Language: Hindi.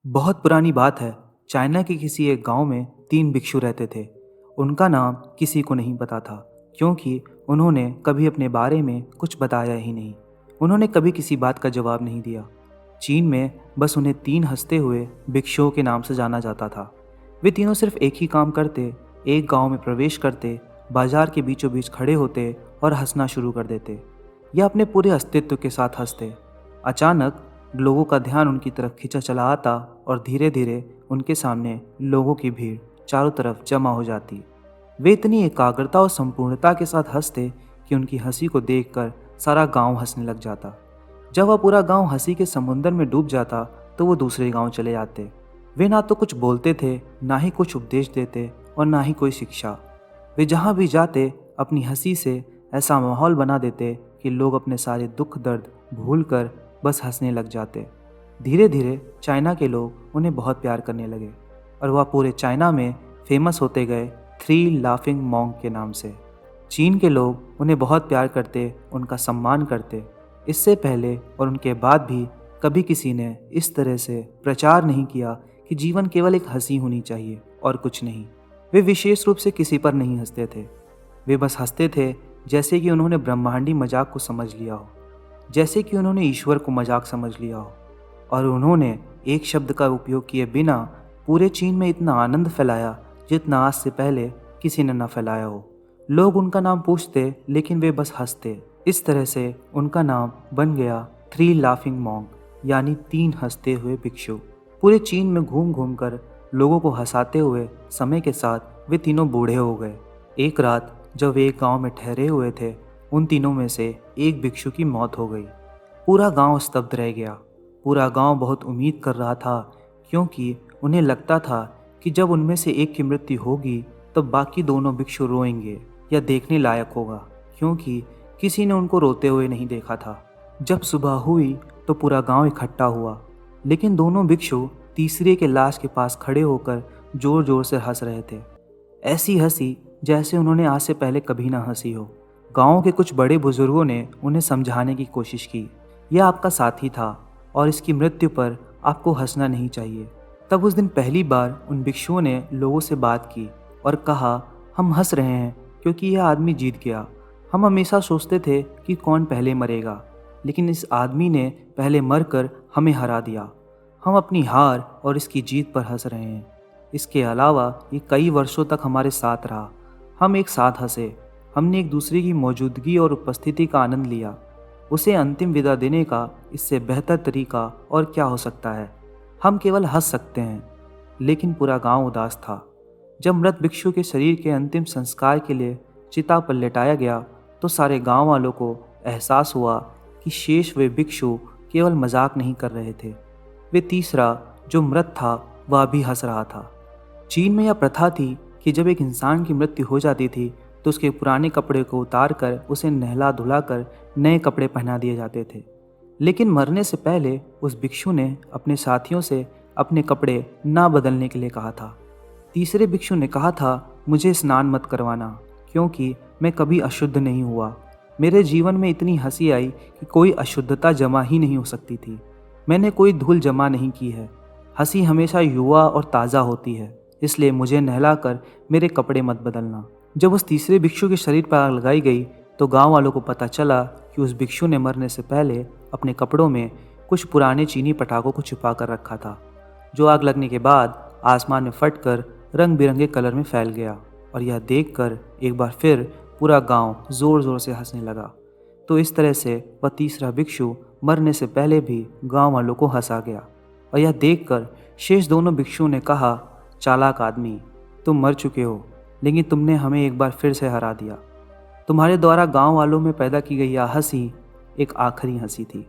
बहुत पुरानी बात है। चाइना के किसी एक गांव में 3 भिक्षु रहते थे। उनका नाम किसी को नहीं पता था, क्योंकि उन्होंने कभी अपने बारे में कुछ बताया ही नहीं। उन्होंने कभी किसी बात का जवाब नहीं दिया। चीन में बस उन्हें 3 हंसते हुए भिक्षुओं के नाम से जाना जाता था। वे तीनों सिर्फ एक ही काम करते, एक गांव में प्रवेश करते, बाजार के बीचों बीच खड़े होते और हंसना शुरू कर देते, या अपने पूरे अस्तित्व के साथ हंसते। अचानक लोगों का ध्यान उनकी तरफ खींचा चला आता और धीरे धीरे उनके सामने लोगों की भीड़ चारों तरफ जमा हो जाती। वे इतनी एकाग्रता और संपूर्णता के साथ हंसते कि उनकी हंसी को देखकर सारा गांव हंसने लग जाता। जब वह पूरा गांव हंसी के समुंदर में डूब जाता तो वो दूसरे गांव चले जाते। वे ना तो कुछ बोलते थे, ना ही कुछ उपदेश देते और ना ही कोई शिक्षा। वे जहाँ भी जाते अपनी हंसी से ऐसा माहौल बना देते कि लोग अपने सारे दुख दर्द भूलकर बस हंसने लग जाते। धीरे धीरे चाइना के लोग उन्हें बहुत प्यार करने लगे और वह पूरे चाइना में फेमस होते गए 3 लाफिंग मॉन्क के नाम से। चीन के लोग उन्हें बहुत प्यार करते, उनका सम्मान करते। इससे पहले और उनके बाद भी कभी किसी ने इस तरह से प्रचार नहीं किया कि जीवन केवल एक हंसी होनी चाहिए और कुछ नहीं। वे विशेष रूप से किसी पर नहीं हंसते थे। वे बस हंसते थे जैसे कि उन्होंने ब्रह्मांडी मजाक को समझ लिया हो, जैसे कि उन्होंने ईश्वर को मजाक समझ लिया हो। और उन्होंने एक शब्द का उपयोग किए बिना पूरे चीन में इतना आनंद फैलाया जितना आज से पहले किसी ने न फैलाया हो। लोग उनका नाम पूछते लेकिन वे बस हंसते। इस तरह से उनका नाम बन गया 3 लाफिंग मॉन्क, यानी 3 हंसते हुए भिक्षु। पूरे चीन में घूम घूम कर लोगों को हंसाते हुए समय के साथ वे तीनों बूढ़े हो गए। एक रात जब वे एक गांव में ठहरे हुए थे, उन तीनों में से एक भिक्षु की मौत हो गई। पूरा गांव स्तब्ध रह गया। पूरा गांव बहुत उम्मीद कर रहा था, क्योंकि उन्हें लगता था कि जब उनमें से एक की मृत्यु होगी तब बाकी दोनों भिक्षु रोएंगे या देखने लायक होगा, क्योंकि किसी ने उनको रोते हुए नहीं देखा था। जब सुबह हुई तो पूरा गांव इकट्ठा हुआ, लेकिन दोनों भिक्षु तीसरे के लाश के पास खड़े होकर जोर जोर से हंस रहे थे। ऐसी हंसी जैसे उन्होंने आज से पहले कभी ना हंसी हो। गांव के कुछ बड़े बुजुर्गों ने उन्हें समझाने की कोशिश की, यह आपका साथी था और इसकी मृत्यु पर आपको हंसना नहीं चाहिए। तब उस दिन पहली बार उन भिक्षुओं ने लोगों से बात की और कहा, हम हंस रहे हैं क्योंकि यह आदमी जीत गया। हम हमेशा सोचते थे कि कौन पहले मरेगा, लेकिन इस आदमी ने पहले मरकर हमें हरा दिया। हम अपनी हार और इसकी जीत पर हंस रहे हैं। इसके अलावा ये कई वर्षों तक हमारे साथ रहा। हम एक साथ हंसे, हमने एक दूसरे की मौजूदगी और उपस्थिति का आनंद लिया। उसे अंतिम विदा देने का इससे बेहतर तरीका और क्या हो सकता है। हम केवल हंस सकते हैं। लेकिन पूरा गांव उदास था। जब मृत भिक्षु के शरीर के अंतिम संस्कार के लिए चिता पर लेटाया गया तो सारे गांव वालों को एहसास हुआ कि शेष वे भिक्षु केवल मजाक नहीं कर रहे थे। वे तीसरा जो मृत था वह भी हंस रहा था। चीन में यह प्रथा थी कि जब एक इंसान की मृत्यु हो जाती थी तो उसके पुराने कपड़े को उतार कर उसे नहला धुला कर नए कपड़े पहना दिए जाते थे। लेकिन मरने से पहले उस भिक्षु ने अपने साथियों से अपने कपड़े ना बदलने के लिए कहा था। तीसरे भिक्षु ने कहा था, मुझे स्नान मत करवाना, क्योंकि मैं कभी अशुद्ध नहीं हुआ। मेरे जीवन में इतनी हंसी आई कि कोई अशुद्धता जमा ही नहीं हो सकती थी। मैंने कोई धूल जमा नहीं की है। हंसी हमेशा युवा और ताज़ा होती है, इसलिए मुझे नहलाकर मेरे कपड़े मत बदलना। जब उस तीसरे भिक्षु के शरीर पर आग लगाई गई तो गांव वालों को पता चला कि उस भिक्षु ने मरने से पहले अपने कपड़ों में कुछ पुराने चीनी पटाखों को छुपा कर रखा था, जो आग लगने के बाद आसमान में फटकर रंग बिरंगे कलर में फैल गया। और यह देखकर एक बार फिर पूरा गांव ज़ोर ज़ोर से हंसने लगा। तो इस तरह से वह तीसरा भिक्षु मरने से पहले भी गांव वालों को हंसा गया। और यह देखकर शेष दोनों भिक्षुओं ने कहा, चालाक आदमी, तुम मर चुके हो, लेकिन तुमने हमें एक बार फिर से हरा दिया। तुम्हारे द्वारा गांव वालों में पैदा की गई यह हंसी एक आखिरी हंसी थी।